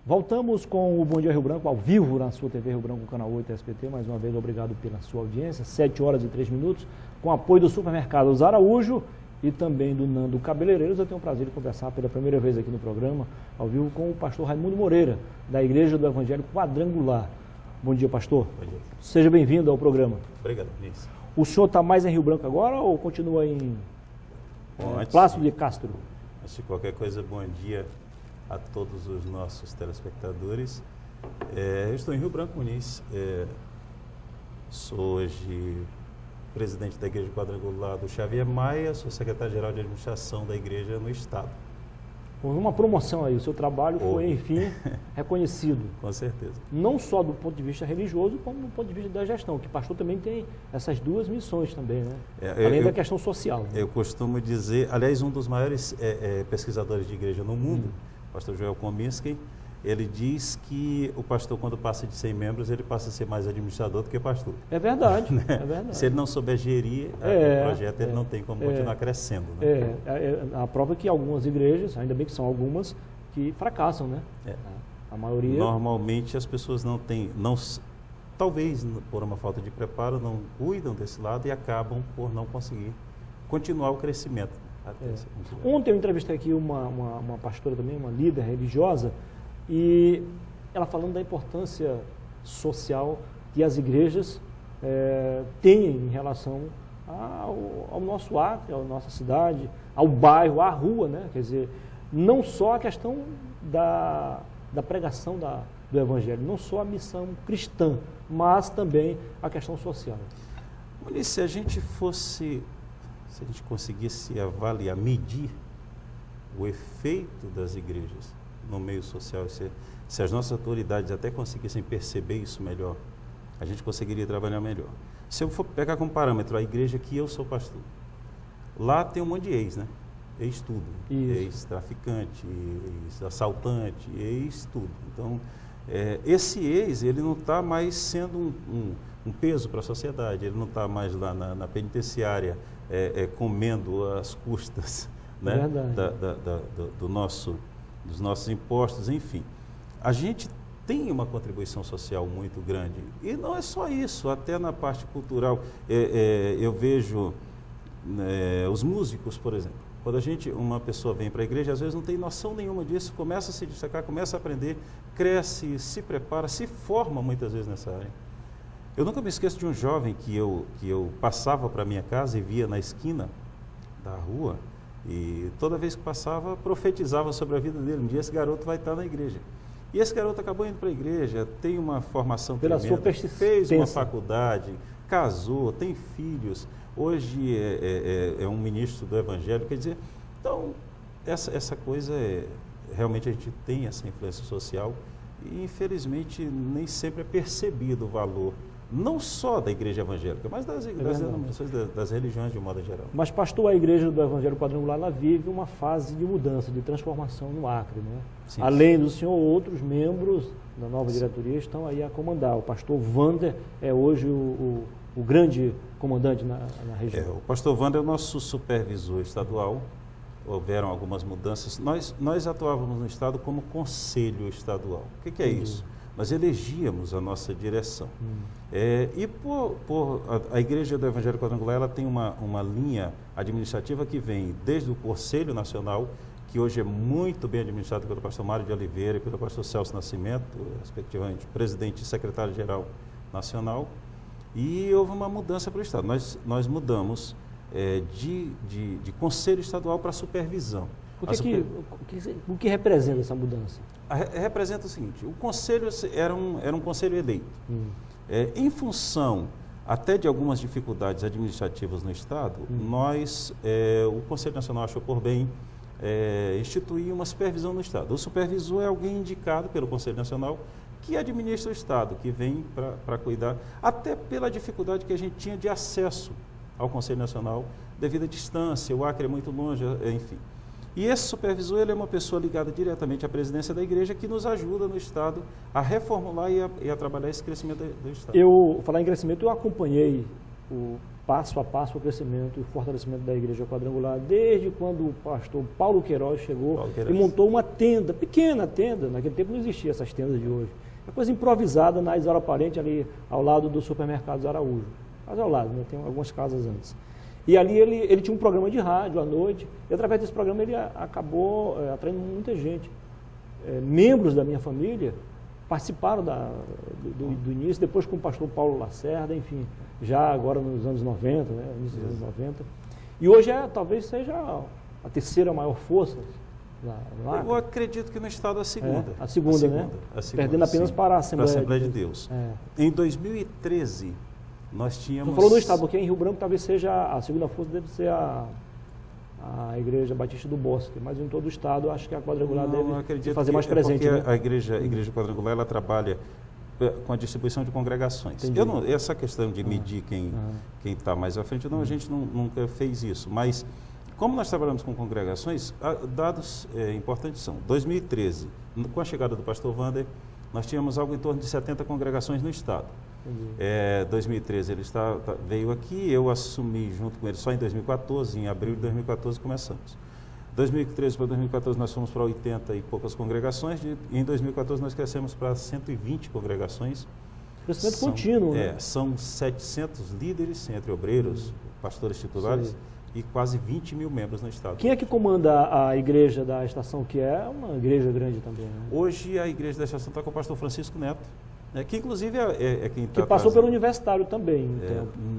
Voltamos com o Bom Dia Rio Branco, ao vivo na sua TV Rio Branco, canal 8 SBT. Mais uma vez, obrigado pela sua audiência. 7 horas e 3 minutos, com apoio do supermercado Araújo e também do Nando Cabeleireiros. Eu tenho o prazer de conversar pela primeira vez aqui no programa, ao vivo, com o pastor Raimundo Moreira, da Igreja do Evangelho Quadrangular. Bom dia, pastor. Bom dia. Seja bem-vindo ao programa. Obrigado, Vinícius. O senhor está mais em Rio Branco agora ou continua em Plácido de Castro? Antes de qualquer coisa, bom dia a todos os nossos telespectadores. Eu estou em Rio Branco, Muniz. Sou hoje presidente da Igreja Quadrangular do Xavier Maia, sou secretário-geral de administração da igreja no estado. Houve uma promoção aí, o seu trabalho foi, enfim, reconhecido. Com certeza. Não só do ponto de vista religioso, como do ponto de vista da gestão, que o pastor também tem essas duas missões também, né? Além da questão social. Né? Eu costumo dizer, aliás, um dos maiores pesquisadores de igreja no mundo, o pastor Joel Kominski, ele diz que o pastor, quando passa de 100 membros, ele passa a ser mais administrador do que pastor. É verdade, né? É verdade. Se ele não souber gerir o projeto, ele não tem como continuar crescendo. Né? A prova é que algumas igrejas, ainda bem que são algumas, que fracassam, né? A maioria... Normalmente as pessoas talvez por uma falta de preparo, não cuidam desse lado e acabam por não conseguir continuar o crescimento. Ontem eu entrevistei aqui uma pastora também, uma líder religiosa, e ela falando da importância social que as igrejas têm em relação ao nosso Acre, à nossa cidade, ao bairro, à rua, né? Quer dizer, não só a questão da pregação do Evangelho, não só a missão cristã, mas também a questão social. Muniz, se a gente conseguisse avaliar, medir o efeito das igrejas no meio social, se as nossas autoridades até conseguissem perceber isso melhor, a gente conseguiria trabalhar melhor. Se eu for pegar como parâmetro a igreja que eu sou pastor, lá tem um monte de ex, né? Ex-tudo, ex-traficante, ex-assaltante, ex-tudo. Então, esse ex, ele não está mais sendo um peso para a sociedade, ele não está mais lá na penitenciária comendo as custas, né? Dos nossos impostos, enfim. A gente tem uma contribuição social muito grande. E não é só isso, até na parte cultural. Eu vejo os músicos, por exemplo. Quando uma pessoa vem para a igreja, às vezes não tem noção nenhuma disso, começa a se destacar, começa a aprender, cresce, se prepara, se forma muitas vezes nessa área. Eu nunca me esqueço de um jovem que eu passava para a minha casa e via na esquina da rua, e toda vez que passava, profetizava sobre a vida dele. Um dia esse garoto vai estar na igreja. E esse garoto acabou indo para a igreja, tem uma formação pela tremenda, sua persistência, fez uma faculdade, casou, tem filhos, hoje é um ministro do Evangelho. Quer dizer, então, essa coisa realmente a gente tem essa influência social e, infelizmente, nem sempre é percebido o valor, não só da igreja evangélica, mas das denominações, das religiões de um modo geral. Mas, pastor, a Igreja do Evangelho Quadrangular, ela vive uma fase de mudança, de transformação no Acre, né? Sim, além do senhor, outros membros da nova diretoria estão aí a comandar. O pastor Wander é hoje o grande comandante na região. O pastor Wander é o nosso supervisor estadual. Houveram algumas mudanças. Nós atuávamos no estado como conselho estadual. O que é isso? Nós elegíamos a nossa direção. E a Igreja do Evangelho Quadrangular, ela tem uma linha administrativa que vem desde o Conselho Nacional, que hoje é muito bem administrado pelo pastor Mário de Oliveira e pelo pastor Celso Nascimento, respectivamente presidente e secretário-geral nacional, e houve uma mudança para o estado. Nós mudamos de Conselho Estadual para supervisão. O que representa essa mudança? Representa o seguinte: o conselho era um conselho eleito. Em função até de algumas dificuldades administrativas no estado, o Conselho Nacional achou por bem instituir uma supervisão no estado. O supervisor é alguém indicado pelo Conselho Nacional que administra o estado, que vem para cuidar, até pela dificuldade que a gente tinha de acesso ao Conselho Nacional devido à distância, o Acre é muito longe, enfim. E esse supervisor, ele é uma pessoa ligada diretamente à presidência da igreja, que nos ajuda no estado a reformular e a trabalhar esse crescimento do estado. Falar em crescimento, eu acompanhei o passo a passo o crescimento e o fortalecimento da Igreja Quadrangular, desde quando o pastor Paulo Queiroz chegou e montou uma tenda, pequena tenda, naquele tempo não existia essas tendas de hoje, uma coisa improvisada na Isaura Parente, ali ao lado do supermercado Araújo, quase ao lado, né? Tem algumas casas antes. E ali ele tinha um programa de rádio à noite, e através desse programa ele acabou atraindo muita gente. Membros da minha família participaram do início, depois com o pastor Paulo Lacerda, enfim, já agora nos anos 90, né, início dos anos 90. E hoje talvez seja a terceira maior força lá. Eu acredito que no estado a segunda. A segunda, né? Perdendo apenas para a Assembleia de Deus. Em 2013, nós tínhamos... Não falou no estado, porque em Rio Branco talvez seja a segunda força, deve ser a Igreja Batista do Bosque, mas em todo o estado acho que a Quadrangular deve fazer mais presente. Porque né? a igreja Quadrangular ela trabalha com a distribuição de congregações. Essa questão de medir quem está mais à frente, a gente nunca fez isso, mas como nós trabalhamos com congregações, dados importantes são, 2013, com a chegada do pastor Wander, nós tínhamos algo em torno de 70 congregações no estado. 2013 ele veio aqui, eu assumi junto com ele só em 2014, em abril de 2014 começamos. 2013 para 2014 nós fomos para 80 e poucas congregações, e em 2014 nós crescemos para 120 congregações. Crescimento contínuo, né? São 700 líderes, entre obreiros, pastores titulares, e quase 20 mil membros no estado. Quem é que comanda a igreja da estação, que é uma igreja grande também? Né? Hoje a igreja da estação está com o pastor Francisco Neto, que inclusive é quem está... Que passou pelo universitário também.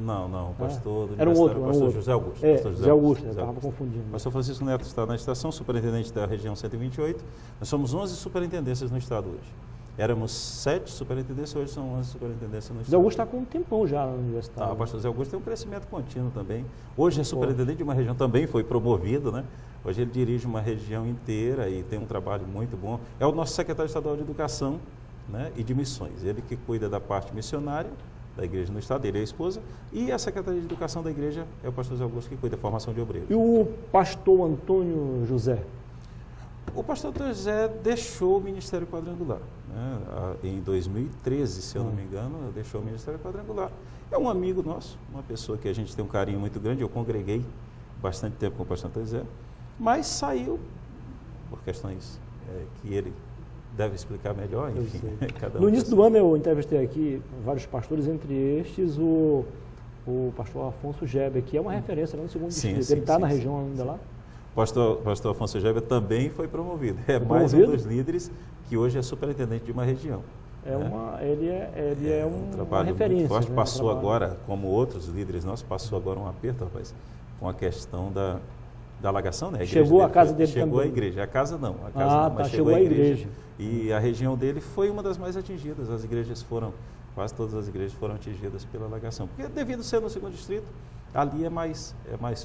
Não, pastor do era um outro, pastor José Augusto. José Augusto, eu estava confundindo. O pastor Francisco Neto está na estação, superintendente da região 128. Nós somos 11 superintendências no estado hoje. Éramos 7 superintendências, hoje são 11 superintendências no estado. José Augusto está com um tempão já na universidade. O pastor José Augusto tem um crescimento contínuo também. Hoje é superintendente de uma região, também foi promovido, né? Hoje ele dirige uma região inteira e tem um trabalho muito bom. É o nosso secretário estadual de Educação, né, e de Missões. Ele que cuida da parte missionária da igreja no estado, ele é a esposa, e a Secretaria de Educação da igreja é o pastor José Augusto que cuida da formação de obreiros. E o pastor Antônio José? O pastor Antônio José deixou o Ministério Quadrangular, né, em 2013, se eu não me engano, deixou o Ministério Quadrangular. É um amigo nosso, uma pessoa que a gente tem um carinho muito grande, eu congreguei bastante tempo com o pastor Antônio José, mas saiu por questões que ele deve explicar melhor, enfim. No início do ano eu entrevistei aqui vários pastores, entre estes o pastor Afonso Geber, que é uma referência lá no segundo distrito. Ele está na região ainda lá? O pastor Afonso Geber também foi promovido. Mais um dos líderes que hoje é superintendente de uma região. Ele é um trabalho uma referência. Muito forte. Né? Passou agora, como outros líderes nossos, passou agora um aperto, rapaz, com a questão da alagação, né? Chegou a casa dele chegou também. A igreja. A casa não, mas chegou a igreja. E a região dele foi uma das mais atingidas. Quase todas as igrejas foram atingidas pela alagação. Porque devido ser no segundo distrito, ali é mais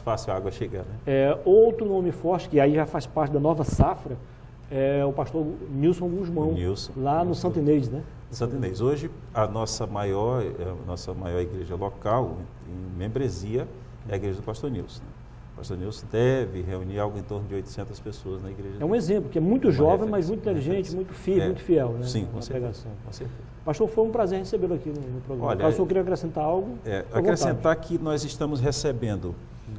fácil a água chegar, né? Outro nome forte, que aí já faz parte da nova safra, é o pastor Nilson Guzmão, lá no Santo Inês, né? Santo Inês. Hoje, a nossa maior igreja local, em membresia, é a igreja do pastor Nilson. Né? O pastor Nilson deve reunir algo em torno de 800 pessoas na igreja. É um exemplo, que é muito jovem, mas muito inteligente, muito firme, muito fiel, né? Sim, com certeza. Pastor, foi um prazer recebê-lo aqui no programa. Olha, o senhor queria acrescentar algo? Acrescentar que nós estamos recebendo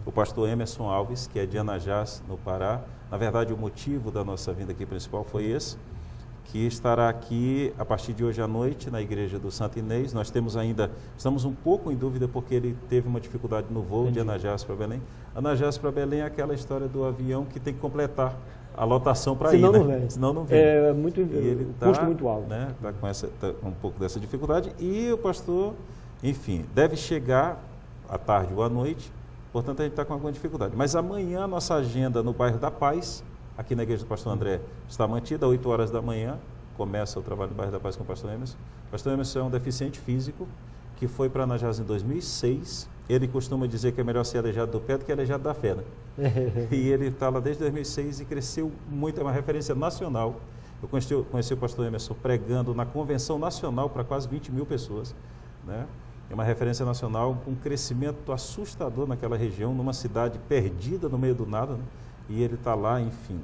o pastor Emerson Alves, que é de Anajás, no Pará. Na verdade, o motivo da nossa vinda aqui principal foi esse, que estará aqui a partir de hoje à noite na igreja do Santo Inês. Nós estamos um pouco em dúvida porque ele teve uma dificuldade no voo de Anajás para Belém. Anajás para Belém é aquela história do avião que tem que completar a lotação para ir, né? Senão não vem. Ele custo muito alto. Né? Tá com um pouco dessa dificuldade. E o pastor, enfim, deve chegar à tarde ou à noite, portanto a gente está com alguma dificuldade. Mas amanhã nossa agenda no bairro da Paz, aqui na igreja do pastor André, está mantida, às 8 horas da manhã, começa o trabalho do bairro da Paz com o pastor Emerson. O pastor Emerson é um deficiente físico que foi para Anajás em 2006. Ele costuma dizer que é melhor ser aleijado do pé do que aleijado da fé, né? E ele está lá desde 2006 e cresceu muito, é uma referência nacional. Eu conheci o pastor Emerson pregando na convenção nacional para quase 20 mil pessoas, né? É uma referência nacional, um crescimento assustador naquela região, numa cidade perdida no meio do nada, né? E ele está lá, enfim,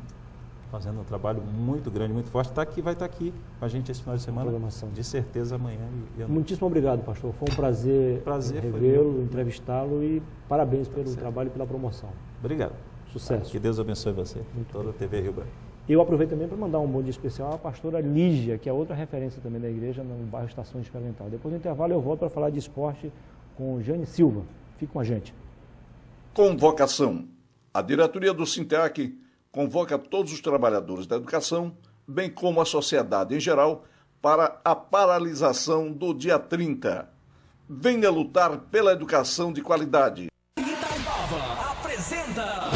fazendo um trabalho muito grande, muito forte. Vai estar aqui com a gente esse final de semana. De certeza amanhã. Muitíssimo obrigado, pastor. Foi um prazer revê-lo, entrevistá-lo e parabéns pelo trabalho e pela promoção. Obrigado. Sucesso. Que Deus abençoe você. Toda a TV Rio Branco. Eu aproveito também para mandar um bom dia especial à pastora Lígia, que é outra referência também da igreja no bairro Estação Experimental. Depois do intervalo eu volto para falar de esporte com Jane Silva. Fique com a gente. Convocação. A diretoria do Sintec convoca todos os trabalhadores da educação, bem como a sociedade em geral, para a paralisação do dia 30. Venha lutar pela educação de qualidade. Itaipava apresenta...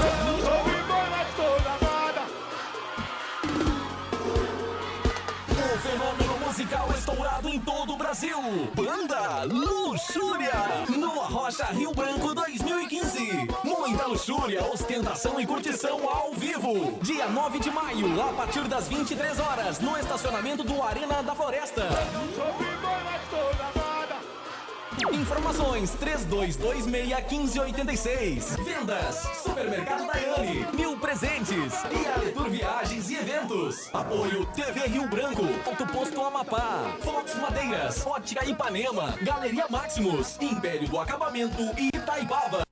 O fenômeno musical estourado em todo o Brasil. Banda Luxúria. No Arrocha Rio Branco 2015. Muita luxúria, ostentação e curtição ao vivo. Dia 9 de maio, a partir das 23 horas, no estacionamento do Arena da Floresta. Informações 3226-1586. Vendas Supermercado Daiane, Mil Presentes e Aletur Viagens e Eventos. Apoio TV Rio Branco, Alto Posto Amapá, Fox Madeiras, Ótica Ipanema, Galeria Maximus, Império do Acabamento e Itaipava.